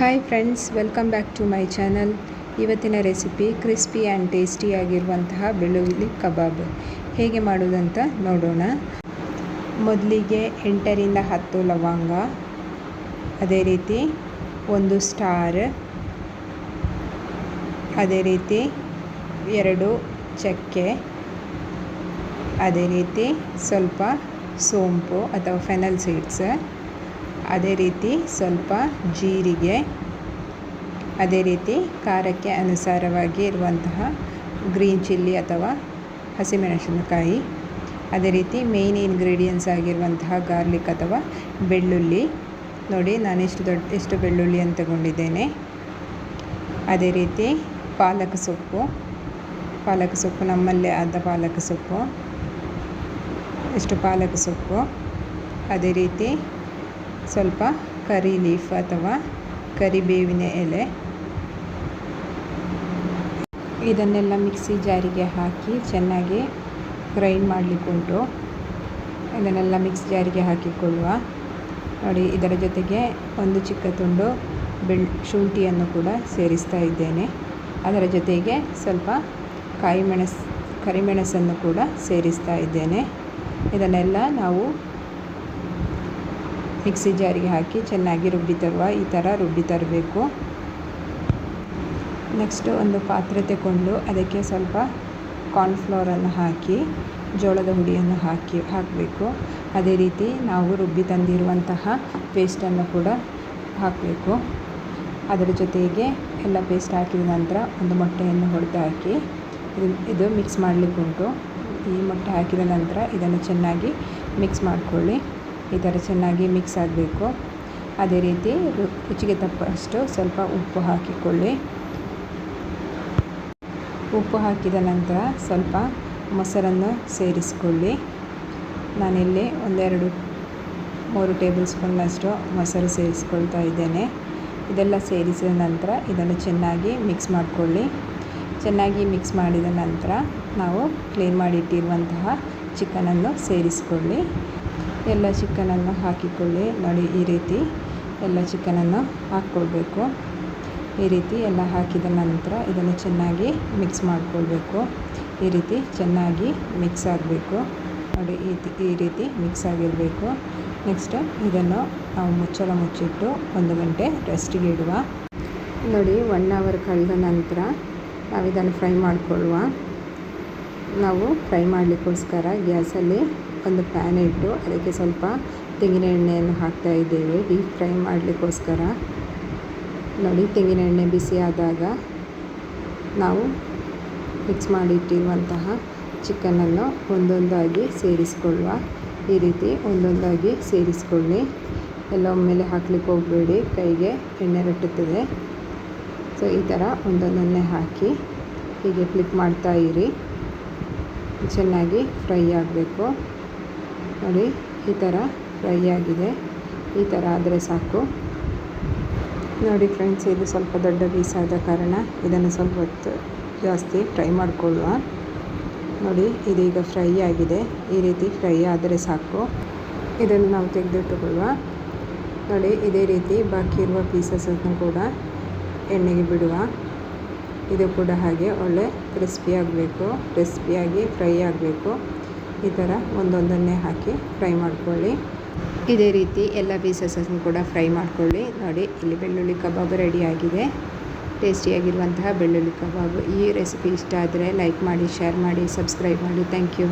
Hi friends, welcome back to my channel. ಇವತ್ತಿನ recipe crispy and ಟೇಸ್ಟಿಯಾಗಿರುವಂತಹ ಬೆಳ್ಳುಳ್ಳಿ ಕಬಾಬ್ ಹೇಗೆ ಮಾಡೋದಂತ ನೋಡೋಣ. ಮೊದಲಿಗೆ 8ರಿಂದ 10 ಲವಂಗ, ಅದೇ ರೀತಿ 1 ಸ್ಟಾರ್, ಅದೇ ರೀತಿ 2 ಚಕ್ಕೆ, ಅದೇ ರೀತಿ ಸ್ವಲ್ಪ ಸೋಂಪು ಅಥವಾ ಫೆನಲ್ ಸೀಡ್ಸ್, ಅದೇ ರೀತಿ ಸ್ವಲ್ಪ ಜೀರಿಗೆ, ಅದೇ ರೀತಿ ಖಾರಕ್ಕೆ ಅನುಸಾರವಾಗಿ ಇರುವಂತಹ ಗ್ರೀನ್ ಚಿಲ್ಲಿ ಅಥವಾ ಹಸಿಮೆಣಸಿನಕಾಯಿ, ಅದೇ ರೀತಿ ಮೇಯ್ನ್ ಇಂಗ್ರೀಡಿಯೆಂಟ್ಸ್ ಆಗಿರುವಂತಹ ಗಾರ್ಲಿಕ್ ಅಥವಾ ಬೆಳ್ಳುಳ್ಳಿ. ನೋಡಿ, ನಾನು ಎಷ್ಟು ಬೆಳ್ಳುಳ್ಳಿ ಅಂತ ತಗೊಂಡಿದ್ದೇನೆ. ಅದೇ ರೀತಿ ಪಾಲಕ್ ಸೊಪ್ಪು ನಮ್ಮಲ್ಲೇ ಆದ ಪಾಲಕ್ ಸೊಪ್ಪು, ಎಷ್ಟು ಪಾಲಕ್ ಸೊಪ್ಪು, ಅದೇ ರೀತಿ ಸ್ವಲ್ಪ ಕರಿ ಲೀಫ್ ಅಥವಾ ಕರಿಬೇವಿನ ಎಲೆ. ಇದನ್ನೆಲ್ಲ ಮಿಕ್ಸಿ ಜಾರಿಗೆ ಹಾಕಿ ಚೆನ್ನಾಗಿ ಗ್ರೈಂಡ್ ಮಾಡಲಿಕ್ಕುಂಟು. ಇದನ್ನೆಲ್ಲ ಮಿಕ್ಸಿ ಜಾರಿಗೆ ಹಾಕಿಕೊಳ್ಳುವ. ನೋಡಿ, ಇದರ ಜೊತೆಗೆ ಒಂದು ಚಿಕ್ಕ ತುಂಡು ಶುಂಠಿಯನ್ನು ಕೂಡ ಸೇರಿಸ್ತಾ ಇದ್ದೇನೆ. ಅದರ ಜೊತೆಗೆ ಸ್ವಲ್ಪ ಕರಿಮೆಣಸನ್ನು ಕೂಡ ಸೇರಿಸ್ತಾ ಇದ್ದೇನೆ. ಇದನ್ನೆಲ್ಲ ನಾವು ಮಿಕ್ಸಿ ಜಾರಿಗೆ ಹಾಕಿ ಚೆನ್ನಾಗಿ ಈ ಥರ ರುಬ್ಬಿ ತರಬೇಕು. ನೆಕ್ಸ್ಟು ಒಂದು ಪಾತ್ರೆ ತಗೊಂಡು ಅದಕ್ಕೆ ಸ್ವಲ್ಪ ಕಾರ್ನ್ಫ್ಲವರನ್ನು ಹಾಕಿ ಜೋಳದ ಹುಡಿಯನ್ನು ಹಾಕಬೇಕು. ಅದೇ ರೀತಿ ನಾವು ರುಬ್ಬಿ ತಂದಿರುವಂತಹ ಪೇಸ್ಟನ್ನು ಕೂಡ ಹಾಕಬೇಕು. ಅದರ ಜೊತೆಗೆ ಎಲ್ಲ ಪೇಸ್ಟ್ ಹಾಕಿದ ನಂತರ ಒಂದು ಮೊಟ್ಟೆಯನ್ನು ಹೊಡೆದು ಹಾಕಿ ಇದು ಮಿಕ್ಸ್ ಮಾಡಲಿಕ್ಕುಂಟು. ಈ ಮೊಟ್ಟೆ ಹಾಕಿದ ನಂತರ ಇದನ್ನು ಚೆನ್ನಾಗಿ ಮಿಕ್ಸ್ ಮಾಡಿಕೊಳ್ಳಿ. ಈ ಥರ ಚೆನ್ನಾಗಿ ಮಿಕ್ಸ್ ಆಗಬೇಕು. ಅದೇ ರೀತಿ ರುಚಿಗೆ ತಕ್ಕಷ್ಟು ಸ್ವಲ್ಪ ಉಪ್ಪು ಹಾಕಿಕೊಳ್ಳಿ. ಉಪ್ಪು ಹಾಕಿದ ನಂತರ ಸ್ವಲ್ಪ ಮೊಸರನ್ನು ಸೇರಿಸಿಕೊಳ್ಳಿ. ನಾನಿಲ್ಲಿ 1-2-3 ಟೇಬಲ್ ಸ್ಪೂನ್ನಷ್ಟು ಮೊಸರು ಸೇರಿಸ್ಕೊಳ್ತಾ ಇದ್ದೇನೆ. ಇದೆಲ್ಲ ಸೇರಿಸಿದ ನಂತರ ಇದನ್ನು ಚೆನ್ನಾಗಿ ಮಿಕ್ಸ್ ಮಾಡಿಕೊಳ್ಳಿ. ಚೆನ್ನಾಗಿ ಮಿಕ್ಸ್ ಮಾಡಿದ ನಂತರ ನಾವು ಕ್ಲೀನ್ ಮಾಡಿಟ್ಟಿರುವಂತಹ ಚಿಕನನ್ನು ಸೇರಿಸಿಕೊಳ್ಳಿ. ಎಲ್ಲ ಚಿಕನನ್ನು ಹಾಕಿಕೊಳ್ಳಿ. ನೋಡಿ, ಈ ರೀತಿ ಎಲ್ಲ ಚಿಕನನ್ನು ಹಾಕ್ಕೊಳ್ಬೇಕು. ಈ ರೀತಿ ಎಲ್ಲ ಹಾಕಿದ ನಂತರ ಇದನ್ನು ಚೆನ್ನಾಗಿ ಮಿಕ್ಸ್ ಮಾಡಿಕೊಳ್ಬೇಕು. ಈ ರೀತಿ ಚೆನ್ನಾಗಿ ಮಿಕ್ಸ್ ಆಗಬೇಕು. ನೋಡಿ, ಈ ರೀತಿ ಮಿಕ್ಸ್ ಆಗಿರಬೇಕು. ನೆಕ್ಸ್ಟ್ ಇದನ್ನು ನಾವು ಮುಚ್ಚಿಟ್ಟು 1 ಗಂಟೆ ರೆಸ್ಟಿಗೆ ಇಡುವ. ನೋಡಿ, 1 ಅವರ್ ಕಳೆದ ನಂತರ ನಾವು ಇದನ್ನು ಫ್ರೈ ಮಾಡಿಕೊಳ್ಳುವ. ನಾವು ಫ್ರೈ ಮಾಡಲಿಕ್ಕೋಸ್ಕರ ಗ್ಯಾಸಲ್ಲಿ ಒಂದು ಪ್ಯಾನ್ ಇಟ್ಟು ಅದಕ್ಕೆ ಸ್ವಲ್ಪ ತೆಂಗಿನ ಎಣ್ಣೆಯನ್ನು ಹಾಕ್ತಾ ಇದ್ದೇವೆ ಡೀಪ್ ಫ್ರೈ ಮಾಡಲಿಕ್ಕೋಸ್ಕರ. ನೋಡಿ, ತೆಂಗಿನ ಎಣ್ಣೆ ಬಿಸಿ ಆದಾಗ ನಾವು ಮಿಕ್ಸ್ ಮಾಡಿಟ್ಟಿರುವಂತಹ ಚಿಕನನ್ನು ಒಂದೊಂದಾಗಿ ಸೇರಿಸಿಕೊಳ್ಳುವ. ಈ ರೀತಿ ಒಂದೊಂದಾಗಿ ಸೇರಿಸಿಕೊಳ್ಳಿ. ಎಲ್ಲ ಒಮ್ಮೆಲೆ ಹಾಕ್ಲಿಕ್ಕೆ ಹೋಗಬೇಡಿ, ಕೈಗೆ ಎಣ್ಣೆ ರಟ್ಟುತ್ತದೆ. ಸೊ ಈ ಥರ ಒಂದೊಂದನ್ನೇ ಹಾಕಿ ಹೀಗೆ ಫ್ಲಿಪ್ ಮಾಡ್ತಾ ಇರಿ. ಚೆನ್ನಾಗಿ ಫ್ರೈ ಆಗಬೇಕು. ನೋಡಿ, ಈ ಥರ ಫ್ರೈ ಆಗಿದೆ. ಈ ಥರ ಆದರೆ ಸಾಕು. ನೋಡಿ ಫ್ರೆಂಡ್ಸ್, ಇದು ಸ್ವಲ್ಪ ದೊಡ್ಡ ಪೀಸ್ ಆದ ಕಾರಣ ಇದನ್ನು ಸ್ವಲ್ಪ ಹೊತ್ತು ಜಾಸ್ತಿ ಫ್ರೈ ಮಾಡಿಕೊಳ್ಳುವ. ನೋಡಿ, ಇದೀಗ ಫ್ರೈ ಆಗಿದೆ. ಈ ರೀತಿ ಫ್ರೈ ಆದರೆ ಸಾಕು. ಇದನ್ನು ನಾವು ತೆಗೆದಿಟ್ಟುಕೊಳ್ಳುವ. ನೋಡಿ, ಇದೇ ರೀತಿ ಬಾಕಿ ಇರುವ ಪೀಸಸನ್ನು ಕೂಡ ಎಣ್ಣೆಗೆ ಬಿಡುವ. ಇದು ಕೂಡ ಹಾಗೆ ಒಳ್ಳೆ ಕ್ರಿಸ್ಪಿಯಾಗಿ ಫ್ರೈ ಆಗಬೇಕು. ಈ ಥರ ಒಂದೊಂದನ್ನೇ ಹಾಕಿ ಫ್ರೈ ಮಾಡಿಕೊಳ್ಳಿ. ಇದೇ ರೀತಿ ಎಲ್ಲ ಪೀಸಸನ್ನು ಕೂಡ ಫ್ರೈ ಮಾಡಿಕೊಳ್ಳಿ. ನೋಡಿ, ಇಲ್ಲಿ ಬೆಳ್ಳುಳ್ಳಿ ಕಬಾಬ್ ರೆಡಿಯಾಗಿದೆ. ಟೇಸ್ಟಿಯಾಗಿರುವಂತಹ ಬೆಳ್ಳುಳ್ಳಿ ಕಬಾಬ್. ಈ ರೆಸಿಪಿ ಇಷ್ಟ ಆದರೆ ಲೈಕ್ ಮಾಡಿ, ಶೇರ್ ಮಾಡಿ, ಸಬ್ಸ್ಕ್ರೈಬ್ ಮಾಡಿ. Thank you.